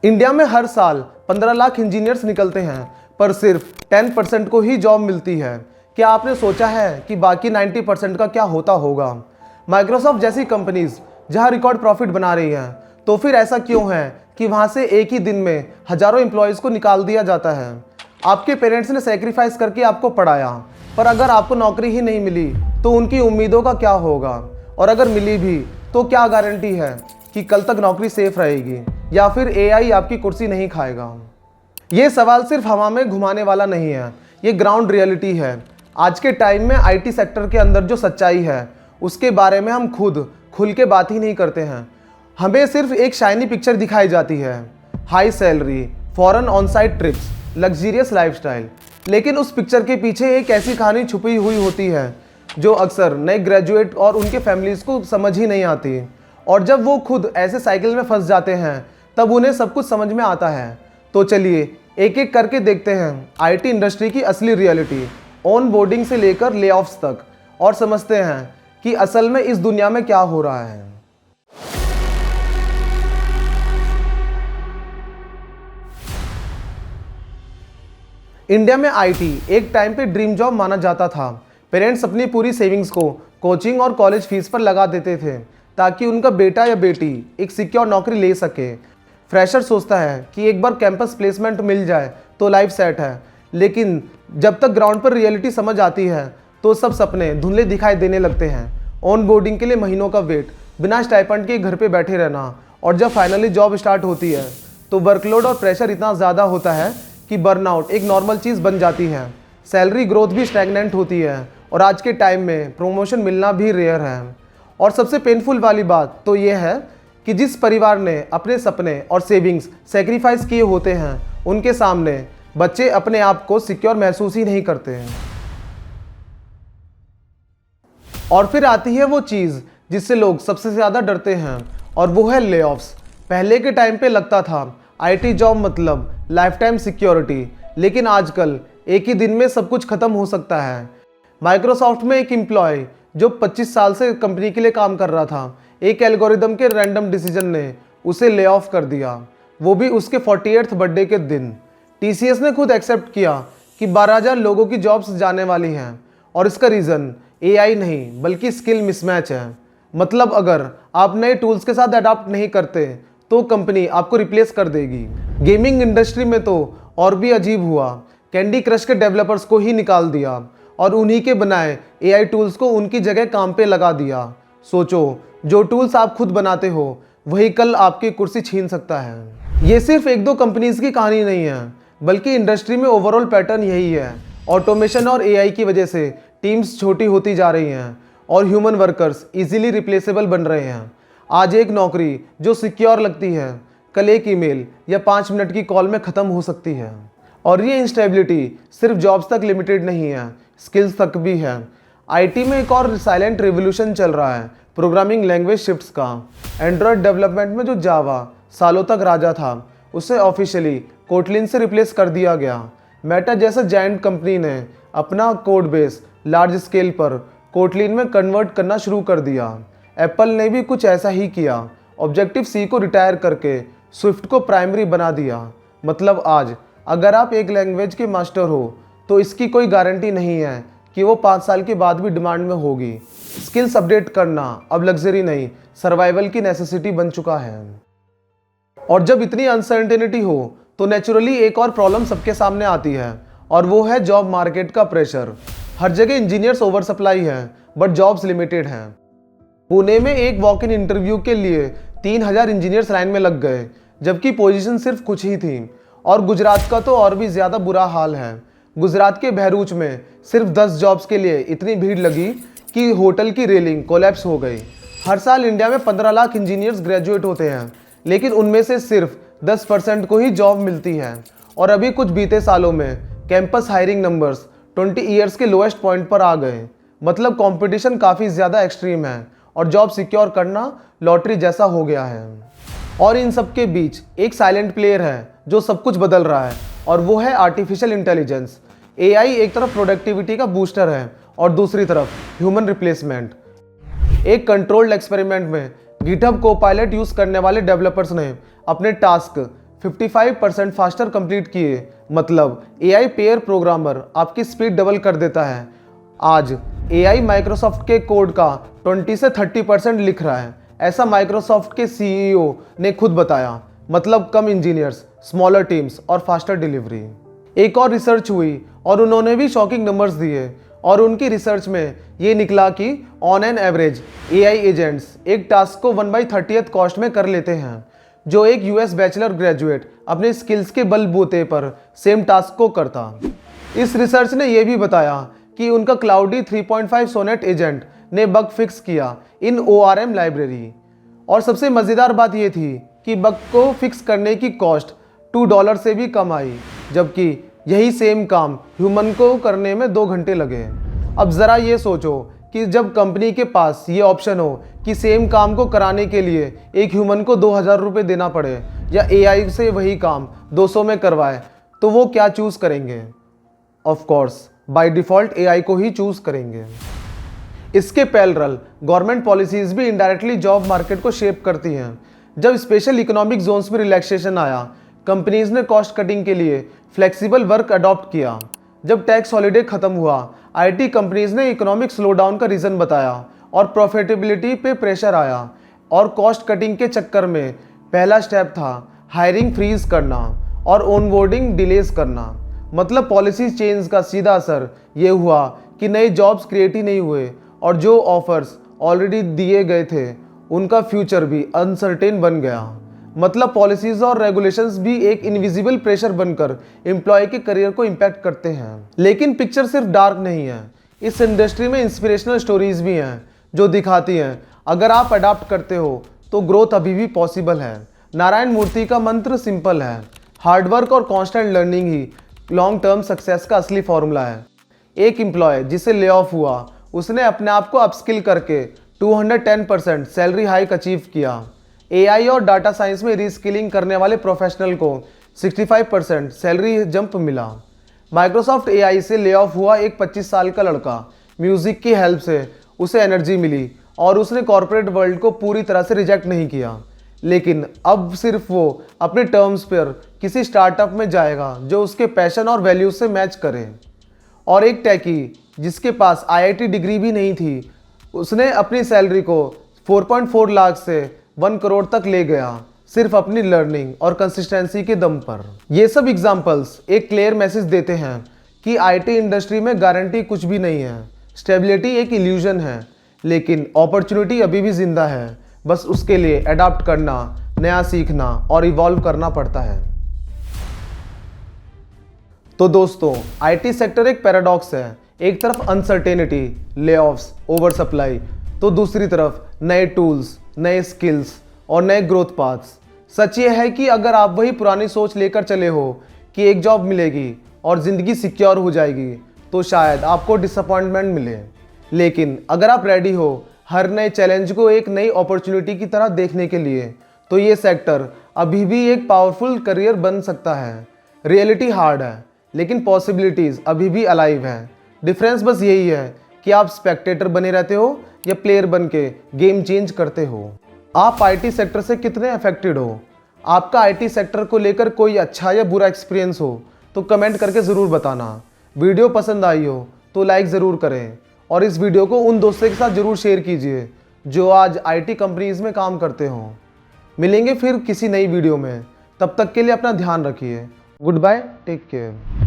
India में हर साल 15 lakh engineers निकलते हैं, पर सिर्फ 10% को ही जॉब मिलती है। क्या आपने सोचा है कि बाकी 90% का क्या होता होगा? माइक्रोसॉफ्ट जैसी कंपनीज जहां रिकॉर्ड प्रॉफिट बना रही हैं, तो फिर ऐसा क्यों है कि वहां से एक ही दिन में हजारों एम्प्लॉयज़ को निकाल दिया जाता है? आपके पेरेंट्स ने सेक्रीफाइस करके आपको पढ़ाया, पर अगर आपको नौकरी ही नहीं मिली तो उनकी उम्मीदों का क्या होगा? और अगर मिली भी तो क्या गारंटी है कि कल तक नौकरी सेफ रहेगी या फिर एआई आपकी कुर्सी नहीं खाएगा? ये सवाल सिर्फ हवा में घुमाने वाला नहीं है, ये ग्राउंड रियलिटी है। आज के टाइम में आईटी सेक्टर के अंदर जो सच्चाई है उसके बारे में हम खुद खुल के बात ही नहीं करते हैं। हमें सिर्फ एक शाइनी पिक्चर दिखाई जाती है, high salary, foreign on site trips, luxurious lifestyle. लेकिन उस पिक्चर के पीछे एक ऐसी कहानी छुपी हुई होती है जो अक्सर नए ग्रेजुएट और उनके फैमिलीज़ को समझ ही नहीं आती। और जब वो खुद ऐसे साइकिल में फंस जाते हैं तब उन्हें सब कुछ समझ में आता है। तो चलिए एक एक करके देखते हैं आईटी इंडस्ट्री की असली रियलिटी, ऑन बोर्डिंग से लेकर लेऑफ्स तक, और समझते हैं कि असल में इस दुनिया में क्या हो रहा है। इंडिया में आईटी एक टाइम पे ड्रीम जॉब माना जाता था। पेरेंट्स अपनी पूरी सेविंग्स को कोचिंग और कॉलेज फीस पर लगा देते थे ताकि उनका बेटा या बेटी एक सिक्योर नौकरी ले सके। फ्रेशर सोचता है कि एक बार कैंपस प्लेसमेंट मिल जाए तो लाइफ सेट है, लेकिन जब तक ग्राउंड पर रियलिटी समझ आती है तो सब सपने धुंधले दिखाई देने लगते हैं। ऑन बोर्डिंग के लिए महीनों का वेट, बिना स्टाइपेंड के घर पे बैठे रहना, और जब फाइनली जॉब स्टार्ट होती है तो वर्कलोड और प्रेशर इतना ज़्यादा होता है कि बर्नआउट एक नॉर्मल चीज़ बन जाती है। सैलरी ग्रोथ भी स्टैग्नेंट होती है और आज के टाइम में प्रमोशन मिलना भी रेयर है। और सबसे पेनफुल वाली बात तो ये है कि जिस परिवार ने अपने सपने और सेविंग्स सेक्रीफाइस किए होते हैं उनके सामने बच्चे अपने आप को सिक्योर महसूस ही नहीं करते हैं। और फिर आती है वो चीज़ जिससे लोग सबसे ज़्यादा डरते हैं, और वो है लेऑफ्स। पहले के टाइम पे लगता था आईटी जॉब मतलब लाइफ टाइम सिक्योरिटी, लेकिन आजकल एक ही दिन में सब कुछ खत्म हो सकता है। माइक्रोसॉफ्ट में एक एम्प्लॉय जो 25 साल से कंपनी के लिए काम कर रहा था, एक एल्गोरिदम के रैंडम डिसीजन ने उसे ले ऑफ कर दिया, वो भी उसके 48th बर्थडे के दिन। टीसीएस ने खुद एक्सेप्ट किया कि 12,000 लोगों की जॉब्स जाने वाली हैं, और इसका रीज़न एआई नहीं बल्कि स्किल मिसमैच है। मतलब अगर आप नए टूल्स के साथ अडाप्ट नहीं करते तो कंपनी आपको रिप्लेस कर देगी। गेमिंग इंडस्ट्री में तो और भी अजीब हुआ, कैंडी क्रश के डेवलपर्स को ही निकाल दिया और उन्हीं के बनाए एआई टूल्स को उनकी जगह काम पे लगा दिया। सोचो, जो टूल्स आप खुद बनाते हो वही कल आपकी कुर्सी छीन सकता है। ये सिर्फ एक दो कंपनीज की कहानी नहीं है, बल्कि इंडस्ट्री में ओवरऑल पैटर्न यही है। ऑटोमेशन और एआई की वजह से टीम्स छोटी होती जा रही हैं और ह्यूमन वर्कर्स इजीली रिप्लेसेबल बन रहे हैं। आज एक नौकरी जो सिक्योर लगती है कल एक ईमेल या 5 मिनट की कॉल में ख़त्म हो सकती है। और ये इंस्टेबिलिटी सिर्फ जॉब्स तक लिमिटेड नहीं है, स्किल्स तक भी है। आईटी में एक और साइलेंट रिवोल्यूशन चल रहा है, प्रोग्रामिंग लैंग्वेज शिफ्ट्स का। एंड्रॉयड डेवलपमेंट में जो जावा सालों तक राजा था उसे ऑफिशियली कोटलिन से रिप्लेस कर दिया गया। मेटा जैसा जायंट कंपनी ने अपना कोड बेस लार्ज स्केल पर कोटलिन में कन्वर्ट करना शुरू कर दिया। एप्पल ने भी कुछ ऐसा ही किया, ऑब्जेक्टिव सी को रिटायर करके स्विफ्ट को प्राइमरी बना दिया। मतलब आज अगर आप एक लैंग्वेज के मास्टर हो तो इसकी कोई गारंटी नहीं है कि वो 5 साल के बाद भी डिमांड में होगी। स्किल्स अपडेट करना अब लग्जरी नहीं, सर्वाइवल की नेसेसिटी बन चुका है। और जब इतनी अनसर्टेनिटी हो तो नेचुरली एक और प्रॉब्लम सबके सामने आती है, और वो है जॉब मार्केट का प्रेशर। हर जगह इंजीनियर्स ओवर सप्लाई है बट जॉब्स लिमिटेड हैं। पुणे में एक वॉक इन इंटरव्यू के लिए 3,000 इंजीनियर्स लाइन में लग गए, जबकि पोजीशन सिर्फ कुछ ही थी। और गुजरात का तो और भी ज़्यादा बुरा हाल है। गुजरात के बहरूच में सिर्फ 10 जॉब्स के लिए इतनी भीड़ लगी कि होटल की रेलिंग कोलैप्स हो गई। हर साल इंडिया में 15 लाख इंजीनियर्स ग्रेजुएट होते हैं, लेकिन उनमें से सिर्फ 10% को ही जॉब मिलती है। और अभी कुछ बीते सालों में कैंपस हायरिंग नंबर्स 20 ईयर्स के लोएस्ट पॉइंट पर आ गए। मतलब कंपटीशन काफ़ी ज़्यादा एक्सट्रीम है और जॉब सिक्योर करना लॉटरी जैसा हो गया है। और इन सब के बीच एक साइलेंट प्लेयर है जो सब कुछ बदल रहा है, और वो है आर्टिफिशियल इंटेलिजेंस। एआई एक तरफ प्रोडक्टिविटी का बूस्टर है और दूसरी तरफ ह्यूमन रिप्लेसमेंट। एक कंट्रोल्ड एक्सपेरिमेंट में गिटहब कोपायलट यूज़ करने वाले डेवलपर्स ने अपने टास्क 55% फास्टर कंप्लीट किए, मतलब एआई पेयर प्रोग्रामर आपकी स्पीड डबल कर देता है। आज एआई माइक्रोसॉफ्ट के कोड का 20 से 30% लिख रहा है, ऐसा माइक्रोसॉफ्ट के सीईओ ने खुद बताया। मतलब कम इंजीनियर्स, स्मॉलर टीम्स और फास्टर डिलीवरी। एक और रिसर्च हुई और उन्होंने भी शॉकिंग नंबर्स दिए, और उनकी रिसर्च में ये निकला कि on an average AI agents एक टास्क को 1/30 कॉस्ट में कर लेते हैं, जो एक यूएस बैचलर ग्रेजुएट अपने स्किल्स के बलबूते पर सेम टास्क को करता। इस रिसर्च ने यह भी बताया कि उनका क्लाउडी 3.5 सोनेट एजेंट ने बग फिक्स किया इन ORM लाइब्रेरी। और सबसे मज़ेदार बात यह थी कि बग को फिक्स करने की कॉस्ट $2 से भी कम आई, जबकि यही सेम काम ह्यूमन को करने में 2 घंटे लगे। अब ज़रा ये सोचो कि जब कंपनी के पास ये ऑप्शन हो कि सेम काम को कराने के लिए एक ह्यूमन को 2000 रुपये देना पड़े या एआई से वही काम 200 में करवाए, तो वो क्या चूज़ करेंगे? Of course by default AI को ही चूज़ करेंगे। इसके पैरेलल गवर्नमेंट पॉलिसीज़ भी इनडायरेक्टली जॉब मार्केट को शेप करती हैं। जब स्पेशल इकोनॉमिक जोन्स में रिलैक्सेशन आया, कंपनीज ने कॉस्ट कटिंग के लिए फ्लेक्सिबल वर्क अडॉप्ट किया। जब टैक्स हॉलिडे खत्म हुआ, आईटी कंपनीज ने इकोनॉमिक स्लोडाउन का रीज़न बताया और प्रॉफिटेबिलिटी पे प्रेशर आया। और कॉस्ट कटिंग के चक्कर में पहला स्टेप था हायरिंग फ्रीज करना और ऑनबोर्डिंग डिलेज करना। मतलब पॉलिसी चेंज का सीधा असर ये हुआ कि नए जॉब्स क्रिएट ही नहीं हुए, और जो ऑफर्स ऑलरेडी दिए गए थे उनका फ्यूचर भी अनसर्टेन बन गया। मतलब पॉलिसीज और रेगुलेशंस भी एक इनविजिबल प्रेशर बनकर एम्प्लॉय के करियर को इम्पैक्ट करते हैं। लेकिन पिक्चर सिर्फ डार्क नहीं है, इस इंडस्ट्री में इंस्पिरेशनल स्टोरीज भी हैं जो दिखाती हैं अगर आप अडाप्ट करते हो तो ग्रोथ अभी भी पॉसिबल है। नारायण मूर्ति का मंत्र सिंपल है, हार्डवर्क और कॉन्स्टेंट लर्निंग ही लॉन्ग टर्म सक्सेस का असली फॉर्मूला है। एक एम्प्लॉय जिसे ले ऑफ हुआ, उसने अपने आप को अपस्किल करके 210% सैलरी हाइक अचीव किया। एआई और डाटा साइंस में रीस्किलिंग करने वाले प्रोफेशनल को 65% सैलरी जंप मिला। माइक्रोसॉफ्ट एआई से ले ऑफ हुआ एक 25 साल का लड़का, म्यूजिक की हेल्प से उसे एनर्जी मिली और उसने कॉर्पोरेट वर्ल्ड को पूरी तरह से रिजेक्ट नहीं किया। लेकिन अब सिर्फ वो अपने टर्म्स पर किसी स्टार्टअप में जाएगा जो उसके पैशन और वैल्यूज से मैच करे। और एक टेकी जिसके पास आईआईटी डिग्री भी नहीं थी, उसने अपनी सैलरी को 4.4 लाख से 1 करोड़ तक ले गया, सिर्फ अपनी लर्निंग और कंसिस्टेंसी के दम पर। ये सब एग्जांपल्स एक क्लियर मैसेज देते हैं कि आईटी इंडस्ट्री में गारंटी कुछ भी नहीं है। स्टेबिलिटी एक इल्यूजन है, लेकिन अपॉर्चुनिटी अभी भी जिंदा है। बस उसके लिए अडॉप्ट करना, नया सीखना और इवॉल्व करना पड़ता है। तो दोस्तों, आईटी सेक्टर एक पैराडॉक्स है। एक तरफ अनसर्टेनिटी, लेऑफ्स, ओवर सप्लाई, तो दूसरी तरफ नए टूल्स, नए स्किल्स और नए ग्रोथ पाथ्स। सच ये है कि अगर आप वही पुरानी सोच लेकर चले हो कि एक जॉब मिलेगी और ज़िंदगी सिक्योर हो जाएगी, तो शायद आपको डिसअपॉइंटमेंट मिले। लेकिन अगर आप रेडी हो हर नए चैलेंज को एक नई अपॉर्चुनिटी की तरह देखने के लिए, तो ये सेक्टर अभी भी एक पावरफुल करियर बन सकता है। रियलिटी हार्ड है, लेकिन पॉसिबिलिटीज़ अभी भी अलाइव है। डिफरेंस बस यही है कि आप स्पेक्टेटर बने रहते हो या प्लेयर बन के गेम चेंज करते हो। आप आईटी सेक्टर से कितने अफेक्टेड हो? आपका आईटी सेक्टर को लेकर कोई अच्छा या बुरा एक्सपीरियंस हो तो कमेंट करके ज़रूर बताना। वीडियो पसंद आई हो तो लाइक ज़रूर करें और इस वीडियो को उन दोस्तों के साथ ज़रूर शेयर कीजिए जो आज आईटी कंपनीज़ में काम करते हों। मिलेंगे फिर किसी नई वीडियो में, तब तक के लिए अपना ध्यान रखिए। Good bye, take care.